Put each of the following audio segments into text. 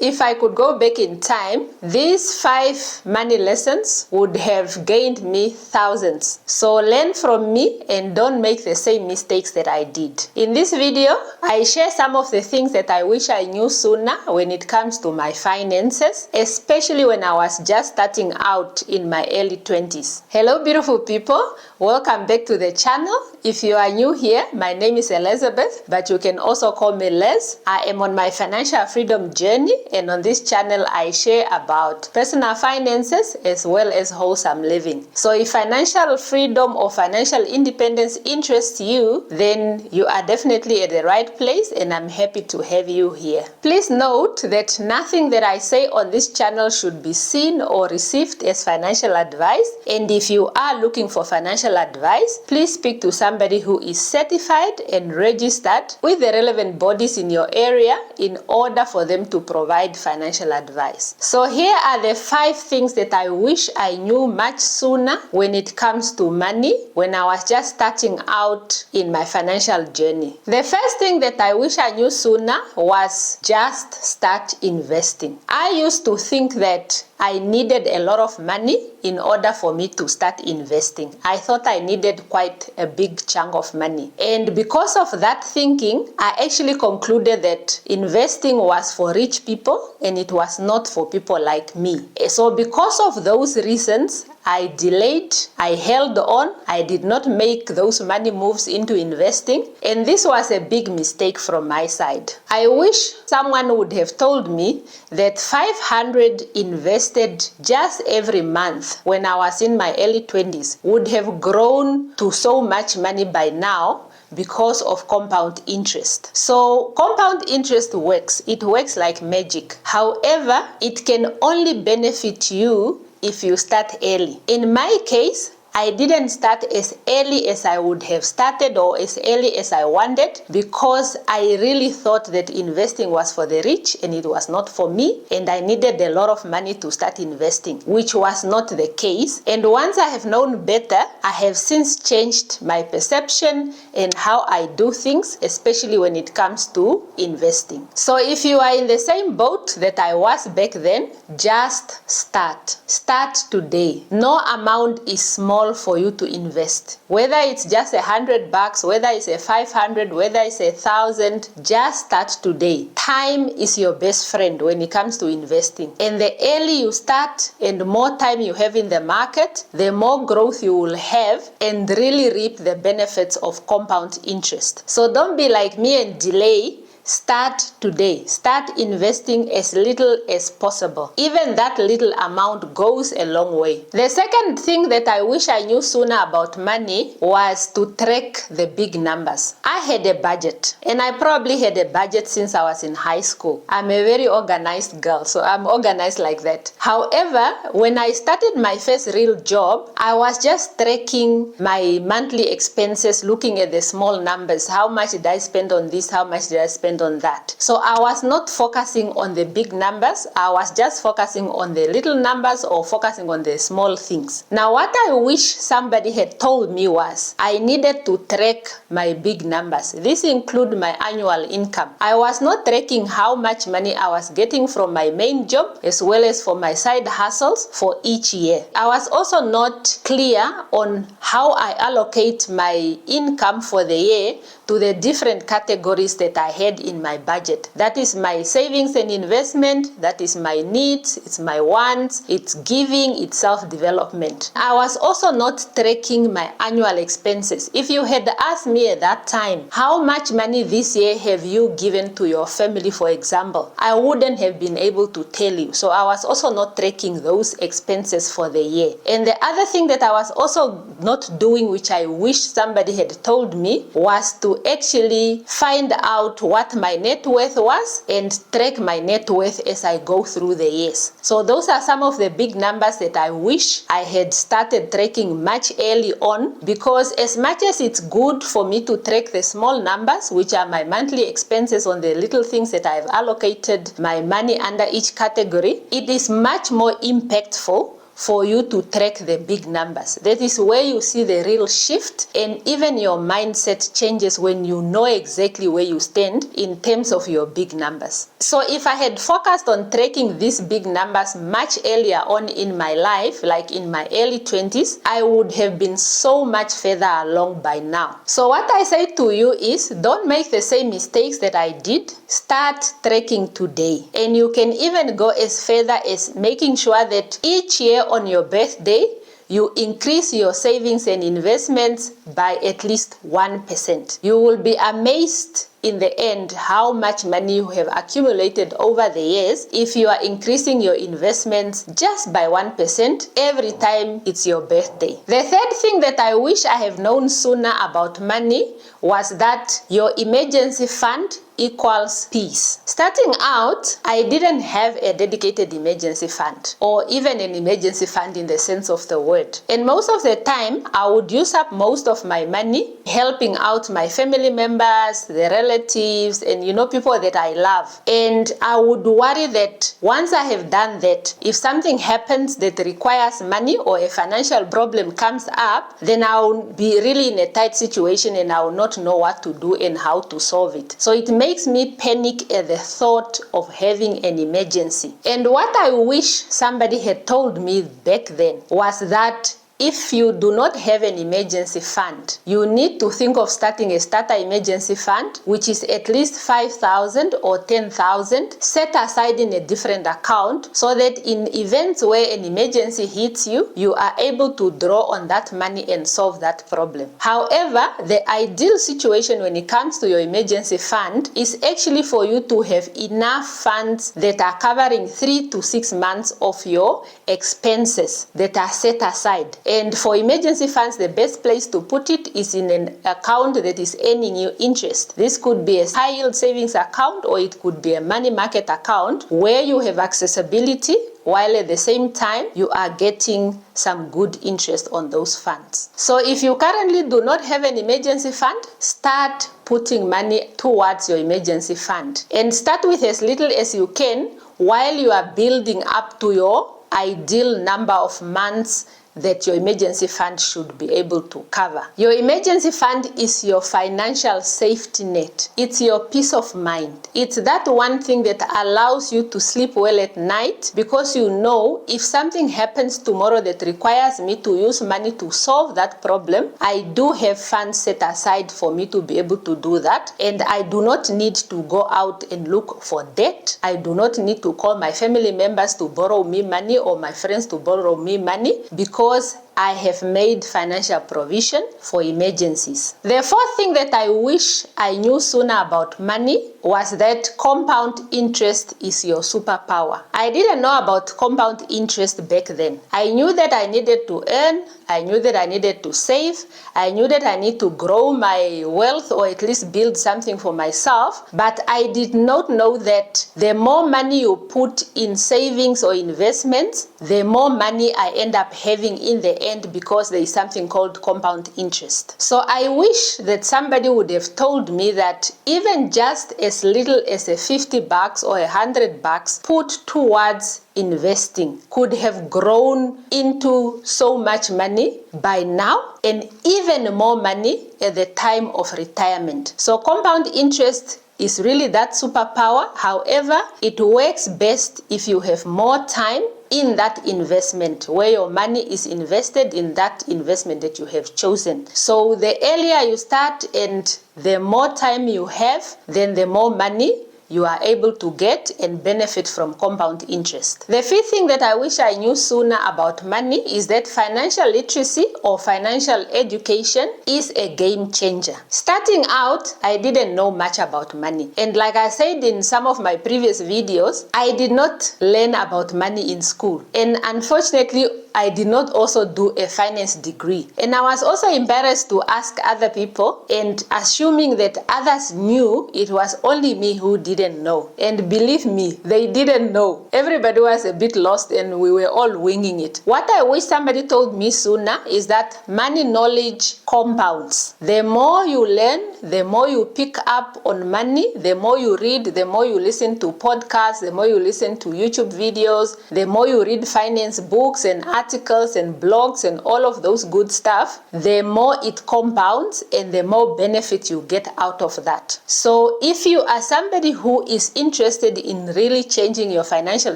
If I could go back in time, these 5 money lessons would have gained me thousands. So learn from me and don't make the same mistakes that I did. In this video, I share some of the things that I wish I knew sooner when it comes to my finances, especially when I was just starting out in my early 20s. Hello beautiful people, welcome back to the channel. If you are new here, my name is Elizabeth, but you can also call me Les. I am on my financial freedom journey, and on this channel I share about personal finances as well as wholesome living. So if financial freedom or financial independence interests you, then you are definitely at the right place, and I'm happy to have you here. Please note that nothing that I say on this channel should be seen or received as financial advice, and if you are looking for financial advice, please speak to somebody who is certified and registered with the relevant bodies in your area in order for them to provide financial advice. So here are the 5 things that I wish I knew much sooner when it comes to money when I was just starting out in my financial journey. The first thing that I wish I knew sooner was just start investing. I used to think that I needed a lot of money in order for me to start investing. I thought I needed quite a big chunk of money. And because of that thinking, I actually concluded that investing was for rich people and it was not for people like me. So because of those reasons, I delayed, I held on, I did not make those money moves into investing, and this was a big mistake from my side. I wish someone would have told me that 500 invested just every month when I was in my early 20s would have grown to so much money by now because of compound interest. So compound interest works. It works like magic. However, it can only benefit you if you start early. In my case, I didn't start as early as I would have started or as early as I wanted because I really thought that investing was for the rich and it was not for me, and I needed a lot of money to start investing, which was not the case. And once I have known better, I have since changed my perception and how I do things, especially when it comes to investing. So if you are in the same boat that I was back then, just start. Start today. No amount is small for you to invest. Whether it's just $100, whether it's a 500, whether it's 1,000, just start today. Time is your best friend when it comes to investing. And the early you start and the more time you have in the market, the more growth you will have and really reap the benefits of compound interest. So don't be like me and delay. Start today. Start investing as little as possible. Even that little amount goes a long way. The second thing that I wish I knew sooner about money was to track the big numbers. I had a budget, and I probably had a budget since I was in high school. I'm a very organized girl, so I'm organized like that. However, when I started my first real job, I was just tracking my monthly expenses, looking at the small numbers. How much did I spend on this? How much did I spend on that? So I was not focusing on the big numbers. I was just focusing on the little numbers or focusing on the small things. Now what I wish somebody had told me was I needed to track my big numbers. This includes my annual income. I was not tracking how much money I was getting from my main job as well as for my side hustles for each year. I was also not clear on how I allocate my income for the year to the different categories that I had in my budget. That is my savings and investment, that is my needs, it's my wants, it's giving, it's self-development. I was also not tracking my annual expenses. If you had asked me at that time, how much money this year have you given to your family, for example, I wouldn't have been able to tell you. So I was also not tracking those expenses for the year. And the other thing that I was also not doing, which I wish somebody had told me, was to actually find out what my net worth was and track my net worth as I go through the years. So those are some of the big numbers that I wish I had started tracking much early on, because as much as it's good for me to track the small numbers, which are my monthly expenses on the little things that I've allocated my money under each category, it is much more impactful for you to track the big numbers. That is where you see the real shift, and even your mindset changes when you know exactly where you stand in terms of your big numbers. So if I had focused on tracking these big numbers much earlier on in my life, like in my early 20s, I would have been so much further along by now. So what I say to you is, don't make the same mistakes that I did. Start tracking today. And you can even go as further as making sure that each year on your birthday, you increase your savings and investments by at least 1%. You will be amazed in the end how much money you have accumulated over the years if you are increasing your investments just by 1% every time it's your birthday. The third thing that I wish I have known sooner about money was that your emergency fund equals peace. Starting out, I didn't have a dedicated emergency fund or even an emergency fund in the sense of the word. And most of the time, I would use up most of my money helping out my family members, the relatives, and people that I love. And I would worry that once I have done that, if something happens that requires money or a financial problem comes up, then I will be really in a tight situation and I will not know what to do and how to solve it. So it makes me panic at the thought of having an emergency. And what I wish somebody had told me back then was that if you do not have an emergency fund, you need to think of starting a starter emergency fund, which is at least 5,000 or 10,000 set aside in a different account so that in events where an emergency hits you, you are able to draw on that money and solve that problem. However, the ideal situation when it comes to your emergency fund is actually for you to have enough funds that are covering 3 to 6 months of your expenses that are set aside. And for emergency funds, the best place to put it is in an account that is earning you interest. This could be a high yield savings account or it could be a money market account where you have accessibility while at the same time you are getting some good interest on those funds. So if you currently do not have an emergency fund, start putting money towards your emergency fund and start with as little as you can while you are building up to your ideal number of months that your emergency fund should be able to cover. Your emergency fund is your financial safety net. It's your peace of mind. It's that one thing that allows you to sleep well at night because you know if something happens tomorrow that requires me to use money to solve that problem, I do have funds set aside for me to be able to do that, and I do not need to go out and look for debt. I do not need to call my family members to borrow me money or my friends to borrow me money because I have made financial provision for emergencies. The fourth thing that I wish I knew sooner about money was that compound interest is your superpower. I didn't know about compound interest back then. I knew that I needed to earn, I knew that I needed to save, I knew that I need to grow my wealth or at least build something for myself, but I did not know that the more money you put in savings or investments, the more money I end up having in the end because there is something called compound interest. So I wish that somebody would have told me that even just as little as a $50 or $100 put towards investing could have grown into so much money by now and even more money at the time of retirement. So compound interest is really that superpower. However, it works best if you have more time in that investment, where your money is invested in that investment that you have chosen. So the earlier you start and the more time you have, then the more money you are able to get and benefit from compound interest. The fifth thing that I wish I knew sooner about money is that financial literacy or financial education is a game changer. Starting out, I didn't know much about money. And like I said in some of my previous videos, I did not learn about money in school. And unfortunately, I did not also do a finance degree. And I was also embarrassed to ask other people, and assuming that others knew, it was only me who didn't know. And believe me, they didn't know. Everybody was a bit lost and we were all winging it. What I wish somebody told me sooner is that money knowledge compounds. The more you learn, the more you pick up on money, the more you read, the more you listen to podcasts, the more you listen to YouTube videos, the more you read finance books and articles and blogs and all of those good stuff, the more it compounds and the more benefit you get out of that. So if you are somebody who is interested in really changing your financial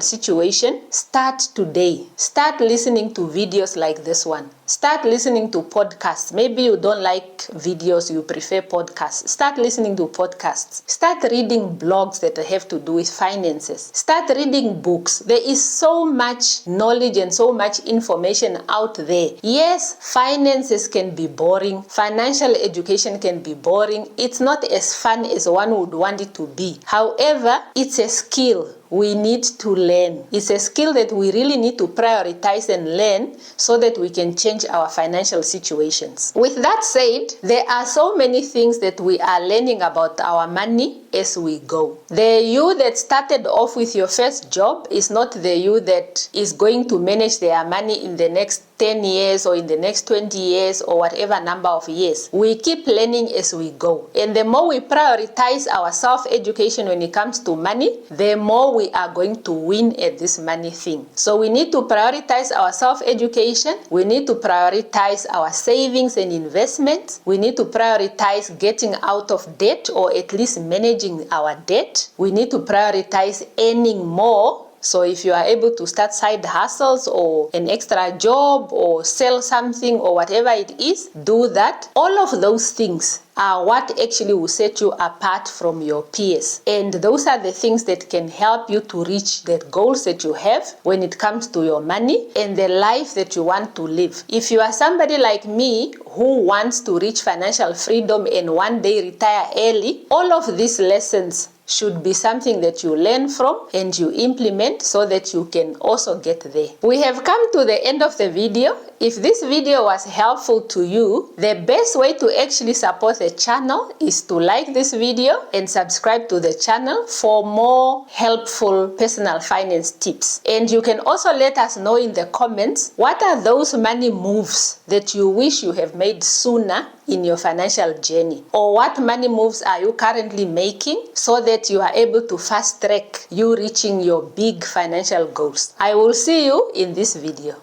situation, start today. Start listening to videos like this one. Start listening to podcasts. Maybe you don't like videos, you prefer podcasts. Start listening to podcasts. Start reading blogs that have to do with finances. Start reading books. There is so much knowledge and so much information out there. Yes, finances can be boring. Financial education can be boring. It's not as fun as one would want it to be. However, it's a skill we need to learn. It's a skill that we really need to prioritize and learn so that we can change our financial situations. With that said, there are so many things that we are learning about our money as we go. The you that started off with your first job is not the you that is going to manage their money in the next 10 years or in the next 20 years or whatever number of years. We keep learning as we go. And the more we prioritize our self-education when it comes to money, the more we are going to win at this money thing. So we need to prioritize our self-education. We need to prioritize our savings and investments. We need to prioritize getting out of debt or at least managing our debt. We need to prioritize earning more. So if you are able to start side hustles or an extra job or sell something or whatever it is, do that. All of those things are what actually will set you apart from your peers. And those are the things that can help you to reach the goals that you have when it comes to your money and the life that you want to live. If you are somebody like me who wants to reach financial freedom and one day retire early, all of these lessons should be something that you learn from and you implement so that you can also get there. We have come to the end of the video. If this video was helpful to you, the best way to actually support the channel is to like this video and subscribe to the channel for more helpful personal finance tips. And you can also let us know in the comments, what are those money moves that you wish you have made sooner in your financial journey? Or what money moves are you currently making so that you are able to fast track you reaching your big financial goals? I will see you in this video.